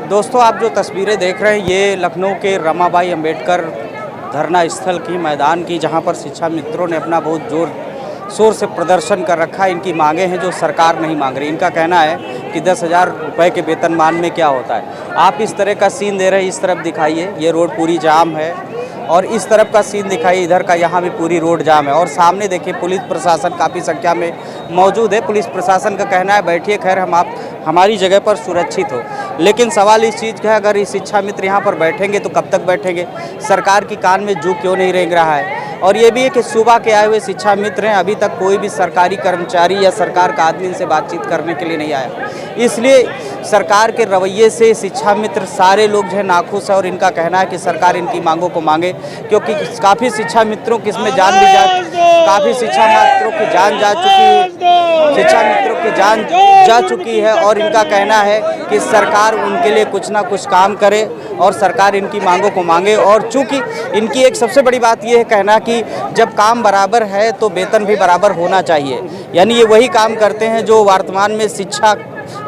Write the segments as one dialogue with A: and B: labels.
A: दोस्तों, आप जो तस्वीरें देख रहे हैं ये लखनऊ के रमाबाई अंबेडकर धरना स्थल की, मैदान की, जहां पर शिक्षा मित्रों ने अपना बहुत जोर शोर से प्रदर्शन कर रखा है। इनकी मांगे हैं जो सरकार नहीं मांग रही। इनका कहना है कि 10,000 रुपये के वेतनमान में क्या होता है। आप इस तरह का सीन दे रहे हैं, इस तरफ दिखाइए, ये रोड पूरी जाम है, और इस तरफ का सीन दिखाइए, इधर का, यहाँ भी पूरी रोड जाम है। और सामने देखिए पुलिस प्रशासन काफ़ी संख्या में मौजूद है। पुलिस प्रशासन का कहना है बैठिए, खैर हम आप हमारी जगह पर सुरक्षित हो। लेकिन सवाल इस चीज़ का है, अगर ये शिक्षा मित्र यहाँ पर बैठेंगे तो कब तक बैठेंगे? सरकार की कान में जू क्यों नहीं रेंग रहा है? और ये भी है कि सुबह के आए हुए शिक्षा मित्र हैं, अभी तक कोई भी सरकारी कर्मचारी या सरकार का आदमी इनसे बातचीत करने के लिए नहीं आया। इसलिए सरकार के रवैये से शिक्षा मित्र सारे लोग जो है नाखुश है, और इनका कहना है कि सरकार इनकी मांगों को मांगे, क्योंकि काफ़ी शिक्षा मित्रों की इसमें जान भी काफ़ी शिक्षा मित्रों की जान जा चुकी है, शिक्षा मित्रों की जान जा चुकी है। और इनका कहना है कि सरकार उनके लिए कुछ ना कुछ काम करे और सरकार इनकी मांगों को मांगे। और चूँकि इनकी एक सबसे बड़ी बात ये है कहना कि जब काम बराबर है तो वेतन भी बराबर होना चाहिए। यानी ये वही काम करते हैं जो वर्तमान में शिक्षा,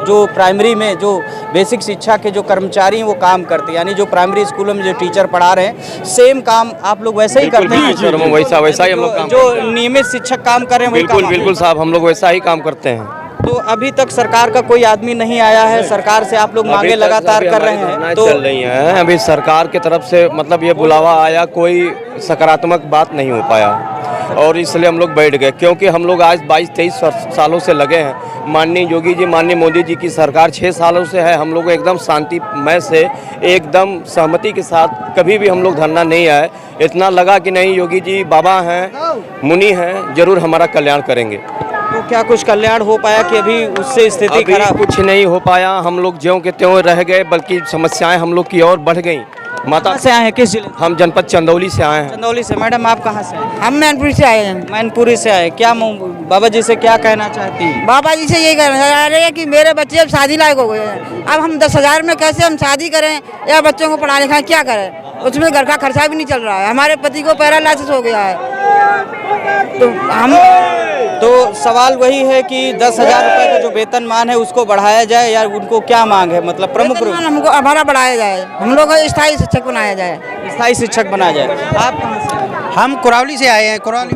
A: जो प्राइमरी में जो बेसिक शिक्षा के जो कर्मचारी हैं वो काम करते हैं। यानी जो प्राइमरी स्कूलों में जो टीचर पढ़ा रहे हैं, सेम काम आप लोग वैसे ही करते हैं।
B: वैसा ही हम लोग
A: जो नियमित शिक्षक काम कर रहे हैं
B: बिल्कुल बिल्कुल साहब, हम लोग वैसा ही काम करते हैं।
A: तो अभी तक सरकार का कोई आदमी नहीं आया है, सरकार से आप लोग मांगे लगातार कर रहे हैं
B: तो चल रही हैं। अभी सरकार की तरफ से मतलब ये बुलावा आया, कोई सकारात्मक बात नहीं हो पाया, और इसलिए हम लोग बैठ गए। क्योंकि हम लोग आज 22-23 सालों से लगे हैं। माननीय योगी जी, माननीय मोदी जी की सरकार 6 सालों से है। हम लोग एकदम शांतिमय से, एकदम सहमति के साथ कभी भी हम लोग धरना नहीं आए। इतना लगा कि नहीं, योगी जी बाबा हैं, मुनि हैं, जरूर हमारा कल्याण करेंगे।
A: तो क्या कुछ कल्याण हो पाया कि अभी उससे स्थिति खराब?
B: कुछ नहीं हो पाया। हम लोग ज्यों के त्यों रह गए, बल्कि समस्याएं हम लोग की और बढ़ गई।
A: माता से आए हैं? किस जिले?
B: हम जनपद चंदौली से आए हैं।
A: चंदौली से। मैडम आप कहाँ से?
C: हम मैनपुरी से आए हैं।
A: मैनपुरी से आए। क्या बाबा जी से क्या कहना चाहती हैं?
C: बाबा जी से यही कहना चाह रहे हैं कि मेरे बच्चे अब शादी लायक हो गए हैं। अब हम 10,000 में कैसे हम शादी करें या बच्चों को पढ़ा लिखाएं, क्या करें? उसमें घर का खर्चा भी नहीं चल रहा है। हमारे पति को पैरालाइसिस हो गया है।
A: तो सवाल वही है कि 10,000 रुपये का जो वेतनमान है उसको बढ़ाया जाए, या उनको क्या मांग है? मतलब प्रमुख रूप
C: हमको हमारा बढ़ाया जाए, हम लोग को स्थायी शिक्षक बनाया जाए।
A: स्थायी शिक्षक बनाया जाए। आप कहाँ से?
D: हम कुरावली से आए हैं। कुरावली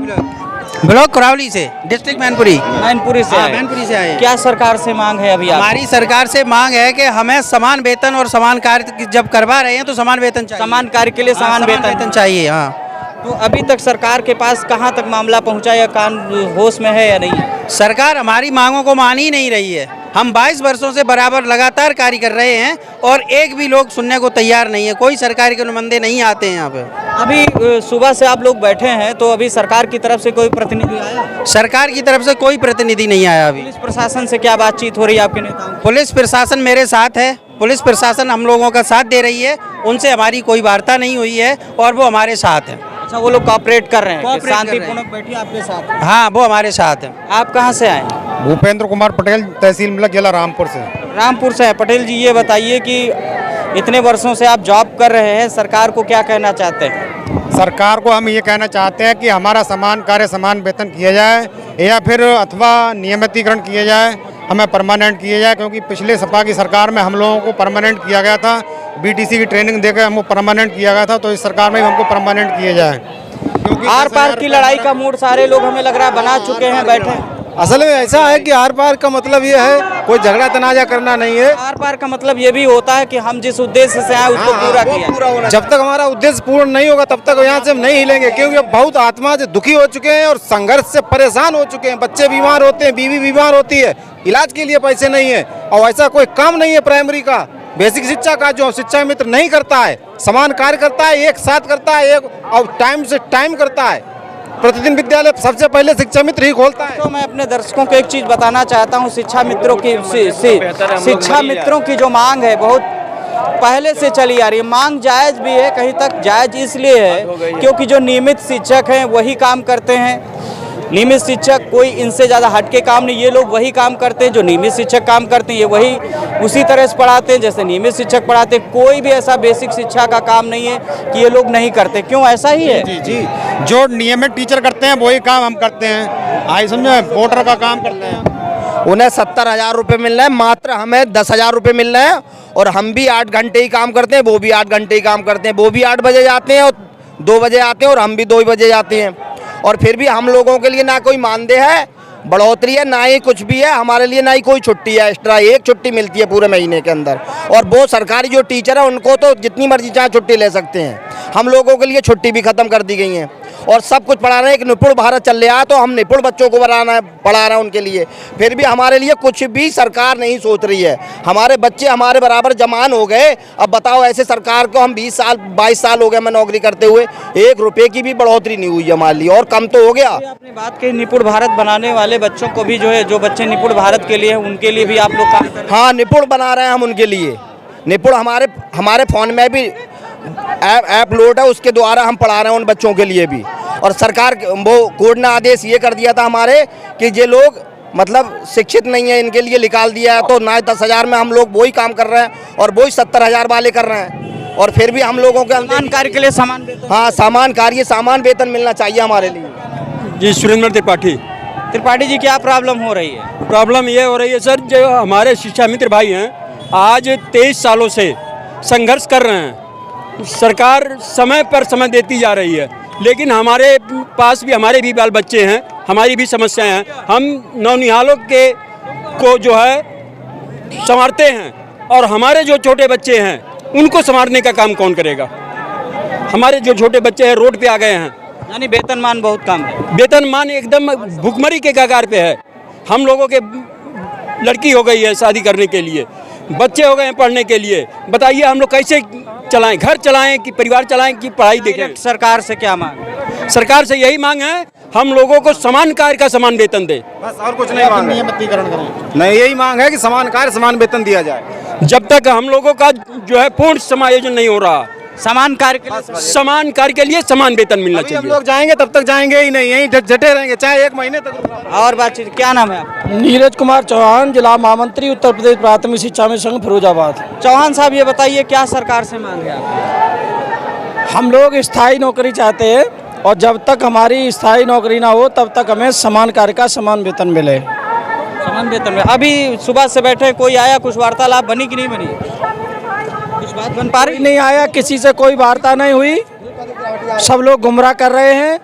D: ब्लॉक कुरावली से, डिस्ट्रिक्ट मैनपुरी।
A: मैनपुरी से आए।
D: मैनपुरी से आए।
A: क्या सरकार से मांग है अभी?
D: हमारी सरकार से मांग है कि हमें समान वेतन और समान कार्य जब करवा रहे हैं तो समान वेतन चाहिए।
A: समान कार्य के लिए समान वेतन
D: चाहिए। हाँ,
A: तो अभी तक सरकार के पास कहाँ तक मामला पहुँचा, या कान होश में है या नहीं?
D: सरकार हमारी मांगों को मान ही नहीं रही है। हम 22 वर्षों से बराबर लगातार कार्य कर रहे हैं और एक भी लोग सुनने को तैयार नहीं है। कोई सरकारी के नुमाइंदे नहीं आते हैं यहाँ पे।
A: अभी सुबह से आप लोग बैठे हैं, तो अभी सरकार की तरफ से कोई प्रतिनिधि आया?
D: सरकार की तरफ से कोई प्रतिनिधि नहीं आया अभी।
A: पुलिस प्रशासन से क्या बातचीत हो रही है आपके नेताओं?
D: पुलिस प्रशासन मेरे साथ है। पुलिस प्रशासन हम लोगों का साथ दे रही है। उनसे हमारी कोई वार्ता नहीं हुई है और वो हमारे साथ है।
A: अच्छा, वो लोग कॉपरेट कर रहे हैं, शांतिपूर्वक बैठिए आपके साथ?
D: हाँ, वो हमारे साथ है।
A: आप कहाँ से आए?
E: भूपेंद्र कुमार पटेल, तहसील मिलक, जिला रामपुर से।
A: रामपुर से है। पटेल जी, ये बताइए कि इतने वर्षों से आप जॉब कर रहे हैं, सरकार को क्या कहना चाहते हैं?
E: सरकार को हम ये कहना चाहते हैं कि हमारा समान कार्य समान वेतन किया जाए, या फिर अथवा नियमितीकरण किया जाए, हमें परमानेंट किया जाए। क्योंकि पिछले सपा की सरकार में हम लोगों को परमानेंट किया गया था, बीटीसी की ट्रेनिंग देकर हमको परमानेंट किया गया था, तो इस सरकार में हमको परमानेंट किया जाए। क्योंकि
A: आर पार की लड़ाई का मूड सारे लोग हमें लग रहा है बना चुके हैं, बैठे।
F: असल में ऐसा है कि आर पार का मतलब ये है कोई झगड़ा तनाजा करना नहीं है।
A: आर पार का मतलब ये भी होता है कि हम जिस उद्देश्य से आए उसको पूरा किया।
F: जब तक हमारा उद्देश्य पूर्ण नहीं होगा तब तक यहाँ से हम नहीं हिलेंगे। क्योंकि अब बहुत आत्मा से दुखी हो चुके हैं और संघर्ष से परेशान हो चुके हैं। बच्चे बीमार होते हैं, बीवी बीमार होती है, इलाज के लिए पैसे नहीं है, और ऐसा कोई काम नहीं है प्राइमरी का, बेसिक शिक्षा का, जो शिक्षा मित्र नहीं करता है। समान कार्य करता है, एक साथ करता है, और टाइम से टाइम करता है। प्रतिदिन विद्यालय सबसे पहले शिक्षा मित्र ही खोलता है।
A: तो मैं अपने दर्शकों को एक चीज़ बताना चाहता हूँ, शिक्षा मित्रों की जो मांग है बहुत पहले से चली आ रही है। मांग जायज़ भी है, कहीं तक जायज़ इसलिए है क्योंकि जो नियमित शिक्षक हैं वही काम करते हैं। नियमित शिक्षक कोई इनसे ज़्यादा हटके काम नहीं, ये लोग वही काम करते हैं जो नियमित शिक्षक काम करते हैं, ये वही उसी तरह से पढ़ाते हैं जैसे नियमित शिक्षक पढ़ाते हैं। कोई भी ऐसा बेसिक शिक्षा का काम नहीं है कि ये लोग नहीं करते। क्यों ऐसा ही है?
E: जी जी, जो नियमित टीचर करते हैं वही काम हम करते हैं। आई समझे, वोटर का काम करते हैं।
G: उन्हें 70,000 रुपये मिल रहे हैं, मात्र हमें 10,000 रुपये मिल रहे हैं। और हम भी 8 घंटे ही काम करते हैं, वो भी 8 घंटे ही काम करते हैं। वो भी 8 बजे जाते हैं और 2 बजे आते हैं, और हम भी 2 बजे जाते हैं। और फिर भी हम लोगों के लिए ना कोई मानदेय है, बढ़ोतरी है, ना ही कुछ भी है हमारे लिए, ना ही कोई छुट्टी है एक्स्ट्रा। एक छुट्टी मिलती है पूरे महीने के अंदर। और वो सरकारी जो टीचर है उनको तो जितनी मर्जी चाहे छुट्टी ले सकते हैं। हम लोगों के लिए छुट्टी भी ख़त्म कर दी गई है और सब कुछ पढ़ा रहे हैं। एक निपुण भारत चल रहा है, तो हम निपुण बच्चों को पढ़ा रहे हैं उनके लिए। फिर भी हमारे लिए कुछ भी सरकार नहीं सोच रही है। हमारे बच्चे हमारे बराबर जवान हो गए। अब बताओ, ऐसे सरकार को हम 20 साल 22 साल हो गए मैं नौकरी करते हुए, 1 रुपये की भी बढ़ोतरी नहीं हुई हमारे लिए, और कम तो हो गया।
A: आपने बात की निपुण भारत बनाने वाले बच्चों को भी जो है, जो बच्चे निपुण भारत के लिए हैं उनके लिए भी आप लोग काम कर रहे हैं।
G: हाँ, निपुण बना रहे हैं हम उनके लिए। निपुण हमारे फ़ोन में भी ऐप लोड है, उसके द्वारा हम पढ़ा रहे हैं उन बच्चों के लिए भी। और सरकार वो कोर्ट ने आदेश ये कर दिया था हमारे कि ये लोग मतलब शिक्षित नहीं है, इनके लिए निकाल दिया है। तो ना 10,000 में हम लोग वही काम कर रहे हैं और वही 70,000 वाले कर रहे हैं। और फिर भी हम लोगों के
A: समान कार्य के लिए समान वेतन।
G: हाँ, समान वेतन मिलना चाहिए हमारे लिए।
H: जी, सुरेंद्र
A: त्रिपाठी जी, क्या प्रॉब्लम हो रही है?
H: प्रॉब्लम ये हो रही है सर, जो हमारे शिक्षा मित्र भाई हैं आज 23 सालों से संघर्ष कर रहे हैं। सरकार समय पर समय देती जा रही है, लेकिन हमारे पास भी हमारे भी बाल बच्चे हैं, हमारी भी समस्याएं हैं। हम नौनिहालों को जो है संवारते हैं, और हमारे जो छोटे बच्चे हैं उनको संवारने का काम कौन करेगा? हमारे जो छोटे बच्चे हैं रोड पे आ गए हैं।
A: यानी वेतनमान बहुत कम है।
H: वेतनमान एकदम भुखमरी के कगार पे है। हम लोगों के लड़की हो गई है शादी करने के लिए, बच्चे हो गए हैं पढ़ने के लिए। बताइए हम लोग कैसे चलाएं, घर चलाएं कि परिवार चलाएं कि पढ़ाई देखें?
A: सरकार से क्या मांग?
H: सरकार से यही मांग है, हम लोगों को समान कार्य का समान वेतन दे।
F: बस, और कुछ नहीं मांग है। नहीं, यही मांग है कि समान कार्य समान वेतन दिया जाए।
H: जब तक हम लोगों का जो है पूर्ण समायोजन नहीं हो रहा,
A: समान कार्य के
H: लिए समान वेतन मिलना
F: हम
H: चाहिए।
F: लोग जाएंगे तब तक जाएंगे ही नहीं, यहीं जटे रहेंगे चाहे 1 महीने तक।
A: और बातचीत, क्या नाम है आपका?
I: नीरज कुमार चौहान, जिला महामंत्री उत्तर प्रदेश प्राथमिक शिक्षा मिशन फिरोजाबाद।
A: चौहान साहब, ये बताइए क्या सरकार से मांग है आपकी?
I: हम लोग स्थायी नौकरी चाहते हैं, और जब तक हमारी स्थायी नौकरी ना हो तब तक हमें समान कार्य का समान वेतन मिले।
A: समान वेतन में अभी सुबह से बैठे, कोई आया, कुछ वार्तालाप बनी कि नहीं बनी? कुछ बात बन पा रही?
I: नहीं आया, किसी से कोई वार्ता नहीं हुई, सब लोग गुमराह कर रहे हैं।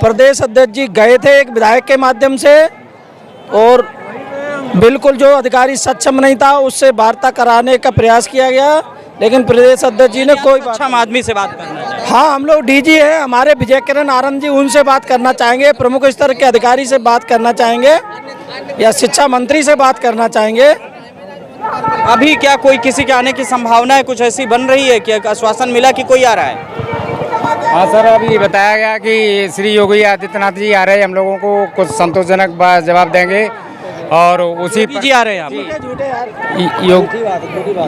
I: प्रदेश अध्यक्ष जी गए थे एक विधायक के माध्यम से, और बिल्कुल जो अधिकारी सक्षम नहीं था उससे वार्ता कराने का प्रयास किया गया, लेकिन प्रदेश अध्यक्ष जी ने कोई
A: सक्षम आदमी से बात करना चाहिए।
I: हाँ, हम लोग डीजी हैं हमारे विजय किरण आनंद जी, उनसे बात करना चाहेंगे, प्रमुख स्तर के अधिकारी से बात करना चाहेंगे, या शिक्षा मंत्री से बात करना चाहेंगे।
A: अभी क्या कोई किसी के आने की संभावना है? कुछ ऐसी बन रही है कि आश्वासन मिला कि कोई आ रहा है?
J: हाँ सर, अभी बताया गया कि श्री योगी आदित्यनाथ जी आ रहे हैं, हम लोगों को कुछ संतोषजनक जवाब देंगे। और उसी
A: जी आ रहे हैं आप?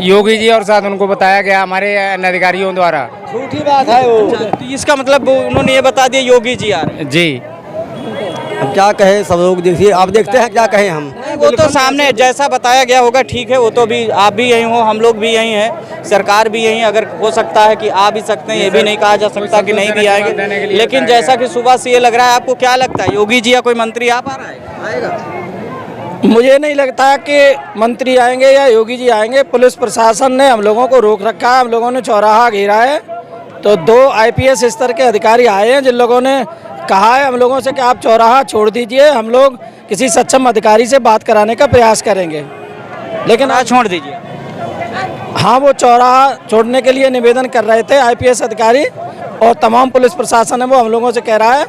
J: योगी जी, और साथ उनको बताया गया हमारे अधिकारियों द्वारा।
I: झूठी बात है वो।
A: तो इसका मतलब उन्होंने ये बता दिया योगी जी आ रहे हैं?
J: जी,
I: अब क्या कहें, सब लोग देखिए, आप देखते हैं क्या कहें हम।
A: वो तो सामने जैसा बताया गया होगा, ठीक है। वो तो भी आप भी यहीं हो, हम लोग भी यहीं हैं, सरकार भी यहीं। अगर हो सकता है कि आ भी सकते हैं, ये भी नहीं कहा जा सकता कि नहीं भी आएंगे। लेकिन जैसा कि सुबह से ये लग रहा है, आपको क्या लगता है, योगी जी या कोई मंत्री आ पा रहा है, आएगा?
I: मुझे नहीं लगता कि मंत्री आएंगे या योगी जी आएंगे। पुलिस प्रशासन ने हम लोगों को रोक रखा है, हम लोगों ने चौराहा घेरा है, तो 2 IPS स्तर के अधिकारी आए हैं जिन लोगों ने कहा है हम लोगों से कि आप चौराहा छोड़ दीजिए, हम लोग किसी सक्षम अधिकारी से बात कराने का प्रयास करेंगे। लेकिन
A: आज छोड़ दीजिए।
I: हाँ, वो चौराहा छोड़ने के लिए निवेदन कर रहे थे IPS अधिकारी, और तमाम पुलिस प्रशासन है वो हम लोगों से कह रहा है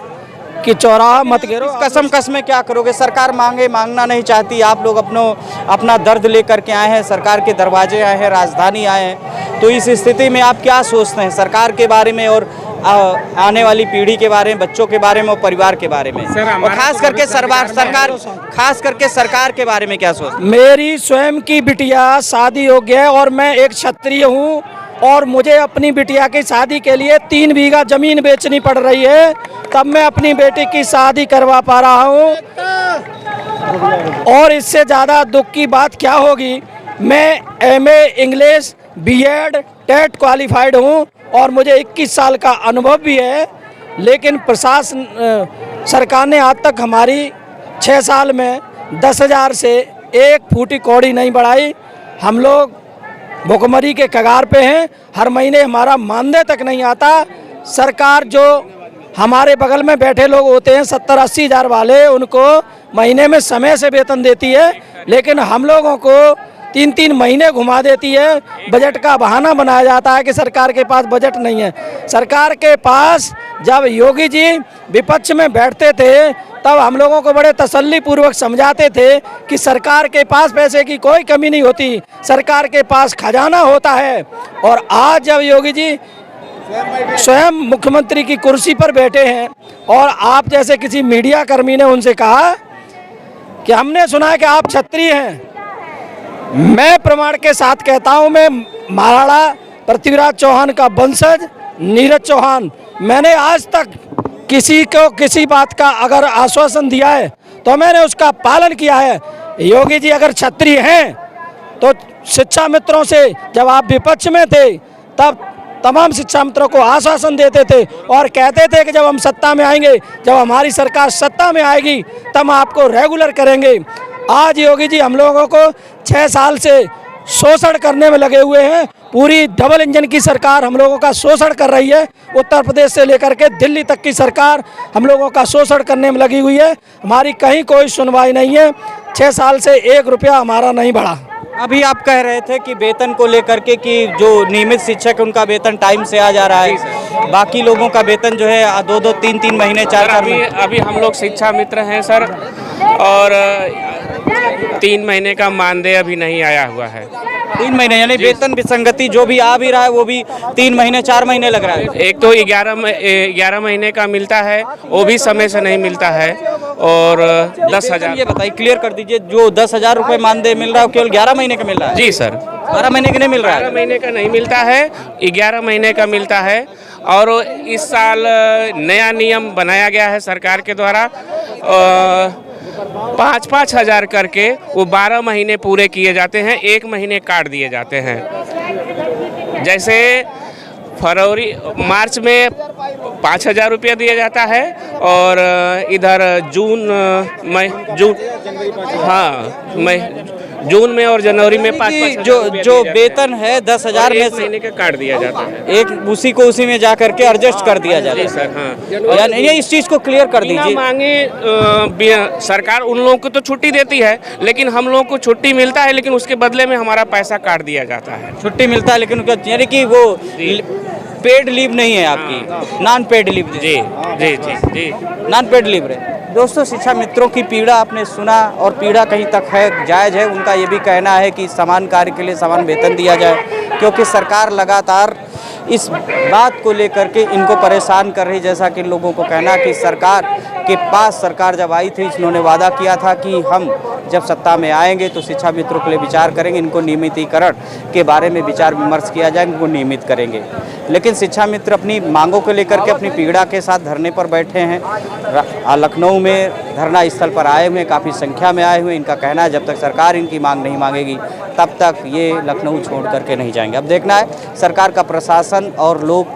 I: कि चौराहा मत घेरो।
A: कसम कसमें क्या करोगे? सरकार मांगना नहीं चाहती, आप लोग अपना दर्द लेकर के आए हैं, सरकार के दरवाजे आए हैं, राजधानी आए हैं। तो इस स्थिति में आप क्या सोचते हैं सरकार के बारे में, और आने वाली पीढ़ी के बारे में, बच्चों के बारे में और परिवार के बारे में, और खास करके सरकार के बारे में क्या सोचते हैं?
I: मेरी स्वयं की बिटिया शादी योग्य है, और मैं एक क्षत्रिय हूँ, और मुझे अपनी बिटिया की शादी के लिए 3 बीघा जमीन बेचनी पड़ रही है, तब मैं अपनी बेटी की शादी करवा पा रहा हूँ। और इससे ज़्यादा दुख की बात क्या होगी? मैं MA English B.Ed TET qualified हूँ, और मुझे 21 साल का अनुभव भी है, लेकिन प्रशासन सरकार ने आज तक हमारी 6 साल में 10,000 से एक फूटी कौड़ी नहीं बढ़ाई। हम लोग भुखमरी के कगार पे हैं। हर महीने हमारा मानदेय तक नहीं आता। सरकार जो हमारे बगल में बैठे लोग होते हैं 70-80 हज़ार वाले, उनको महीने में समय से वेतन देती है, लेकिन हम लोगों को 3-3 महीने घुमा देती है। बजट का बहाना बनाया जाता है कि सरकार के पास बजट नहीं है। सरकार के पास जब योगी जी विपक्ष में बैठते थे तब हम लोगों को बड़े तसल्ली पूर्वक समझाते थे कि सरकार के पास पैसे की कोई कमी नहीं होती, सरकार के पास खजाना होता है। और आज जब योगी जी स्वयं मुख्यमंत्री की कुर्सी पर बैठे हैं और आप जैसे किसी मीडिया कर्मी ने उनसे कहा कि हमने सुना है कि आप क्षत्रिय हैं, मैं प्रमाण के साथ कहता हूं, मैं महाराणा पृथ्वीराज चौहान का वंशज नीरज चौहान, मैंने आज तक किसी को किसी बात का अगर आश्वासन दिया है तो मैंने उसका पालन किया है। योगी जी अगर क्षत्रिय हैं तो शिक्षा मित्रों से जब आप विपक्ष में थे तब तमाम शिक्षा मित्रों को आश्वासन देते थे और कहते थे कि जब हम सत्ता में आएंगे, जब हमारी सरकार सत्ता में आएगी तब आपको रेगुलर करेंगे। आज योगी जी हम लोगों को 6 साल से शोषण करने में लगे हुए हैं। पूरी डबल इंजन की सरकार हम लोगों का शोषण कर रही है। उत्तर प्रदेश से लेकर के दिल्ली तक की सरकार हम लोगों का शोषण करने में लगी हुई है। हमारी कहीं कोई सुनवाई नहीं है। 6 साल से 1 रुपया हमारा नहीं बढ़ा।
A: अभी आप कह रहे थे कि वेतन को लेकर के कि जो नियमित शिक्षक उनका वेतन टाइम से आ जा रहा है, बाकी लोगों का वेतन जो है 2-2, 3-3 महीने 4-4 महीने।
K: अभी हम लोग शिक्षा मित्र हैं सर, और 3 महीने का मानदेय अभी नहीं आया हुआ है।
A: 3 महीने यानी वेतन विसंगति जो भी आ भी रहा है वो भी 3 महीने 4 महीने लग रहा है।
K: एक तो 11 महीने का मिलता है, वो भी समय से नहीं मिलता है, और 10,000।
A: ये बताइए, क्लियर कर दीजिए, जो 10,000 रुपये मानदेय मिल रहा है केवल 11 महीने का मिल रहा है?
K: जी सर,
A: 12 महीने का नहीं मिल रहा है।
K: 12 महीने का नहीं मिलता है, 11 महीने का मिलता है। और इस साल नया नियम बनाया गया है सरकार के द्वारा, 5-5 हज़ार करके वो 12 महीने पूरे किए जाते हैं, 1 महीने काट दिए जाते हैं। जैसे फरवरी मार्च में 5,000 रुपया दिया जाता है, और इधर जून में और जनवरी में 5-5
A: जो वेतन है 10,000 में से
K: महीने का काट दिया जाता है,
A: एक उसी को उसी में जा करके एडजस्ट कर दिया जाता है।
K: सर हाँ,
A: यानी ये इस चीज़ को क्लियर कर
K: बिना
A: दीजिए।
K: मांगे सरकार उन लोगों को तो छुट्टी देती है, लेकिन हम लोगों को छुट्टी मिलता है, लेकिन उसके बदले में हमारा पैसा काट दिया जाता है।
A: छुट्टी मिलता है लेकिन यानी कि वो पेड लीव नहीं है आपकी, नॉन पेड लीव।
K: जी जी जी जी,
A: नॉन पेड लीव है। दोस्तों, शिक्षा मित्रों की पीड़ा आपने सुना, और पीड़ा कहीं तक है, जायज़ है। उनका ये भी कहना है कि समान कार्य के लिए समान वेतन दिया जाए, क्योंकि सरकार लगातार इस बात को लेकर के इनको परेशान कर रही। जैसा कि लोगों को कहना कि सरकार के पास सरकार जब आई थी, इन्होंने वादा किया था कि हम जब सत्ता में आएंगे तो शिक्षा मित्रों के लिए विचार करेंगे, इनको नियमितीकरण के बारे में विचार विमर्श किया जाएगा, इनको नियमित करेंगे। लेकिन शिक्षा मित्र अपनी मांगों को लेकर के अपनी पीड़ा के साथ धरने पर बैठे हैं। लखनऊ में धरना स्थल पर आए हुए, काफ़ी संख्या में आए हुए। इनका कहना है जब तक सरकार इनकी मांग नहीं मांगेगी तब तक ये लखनऊ छोड़ करके नहीं जाएंगे। अब देखना है सरकार का प्रशासन और लोग,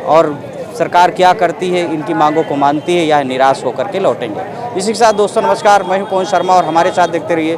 A: और सरकार क्या करती है, इनकी मांगों को मानती है या निराश होकर के लौटेंगे। इसी के साथ दोस्तों नमस्कार, मैं हूं पवन शर्मा, और हमारे साथ देखते रहिए